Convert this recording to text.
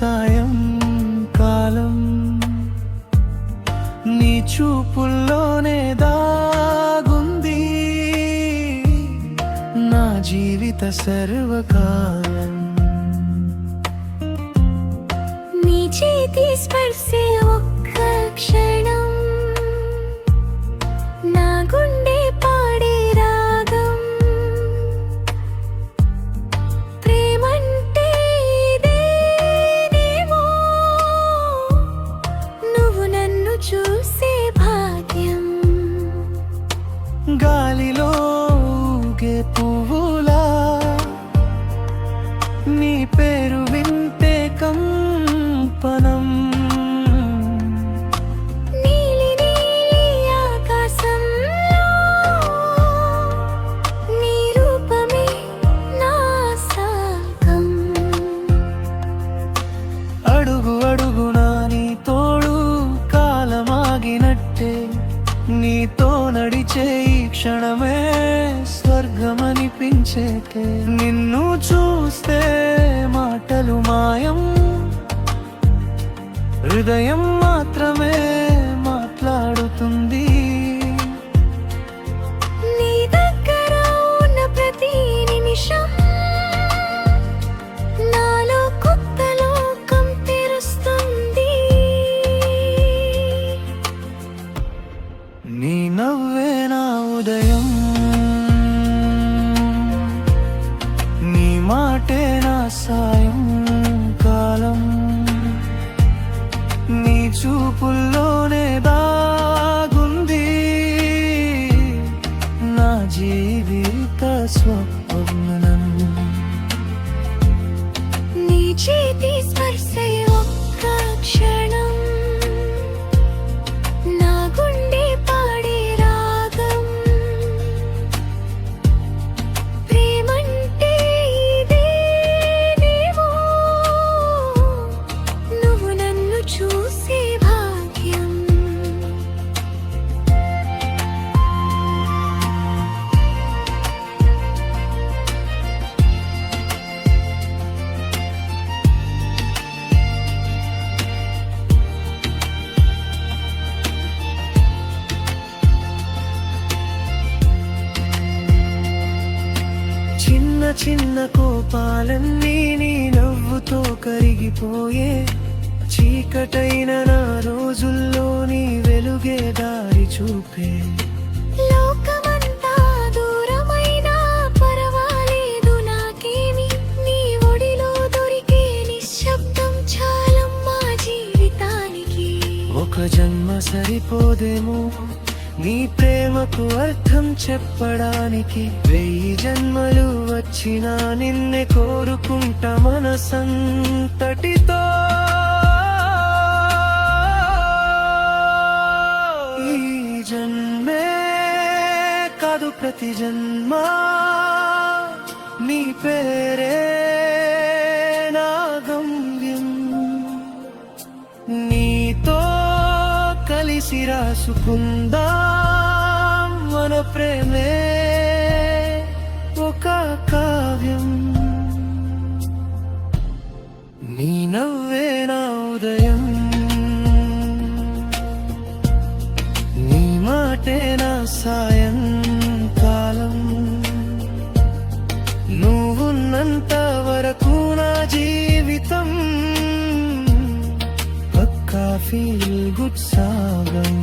సాయం కాలం నీ చూపుల్లోనే దాగుంది నా జీవిత సర్వకాలం నీ చేతి స్పర్శే ఒక్క క్షణం నా గుండె పాడే రాగం ప్రేమంటే ఇదేనేమో నువ్వు నన్ను చూసే భాగ్యం గాలిలో ఊగే పువ్వులా నీ పేరు వింటే కంపనం నీలి నీలి ఆకాశంలో నీ రూపమే నా సాగం అడుగు అడుగునా నీ తోడు కాలమాగినట్టే నీతో నడిచే ఈ క్షణమే స్వర్గమనిపించేటే నిన్ను చూస్తే మాటలు మాయం హృదయం మాత్రమే మాట్లాడుతుంది నీ దగ్గర ఉన్న ప్రతి నిమిషం నాలో కొత్త లోకం తెరుస్తుంది నీ నవ్వే నా ఉదయం నీ మాటే నా సాయం కాలం నీ చూపుల్లోనే దాగుంది నా జీవిత స్వప్నం నీ చేతి స్పర్శే ఒక్క క్షణం నా గుండె పాడే రాగం ప్రేమంటే ఇదేనేమో నువ్వు నన్ను చూసే భాగ్యం చిన్న చిన్న కోపాలన్నీ నీ నవ్వుతో కరిగిపోయే చీకటైన నా రోజుల్లో నీ వెలుగే దారి చూపే లోకమంతా దూరమైనా పరవాలేదు నాకేమి నీ ఒడిలో దొరికే నిశ్శబ్దం చాలమ్మా జీవితానికి ఒక జన్మ సరిపోదేమో నీ ప్రేమకు అర్థం చెప్పడానికి 1000 జన్మలు వచ్చినా నిన్నే కోరుకుంటా మనసంతటితో ఈ జన్మే కాదు ప్రతి జన్మ నీ పేరే నా గమ్యం నీతో కలిసి రాసుకుందాం మన ప్రేమే ఒక కావ్యం నీ నవ్వే నా ఉదయం నీ మాటే నా సాయం కాలం నువ్వున్నంత వరకు నా జీవితం పక్కా ఫీల్ గుడ్ సాగం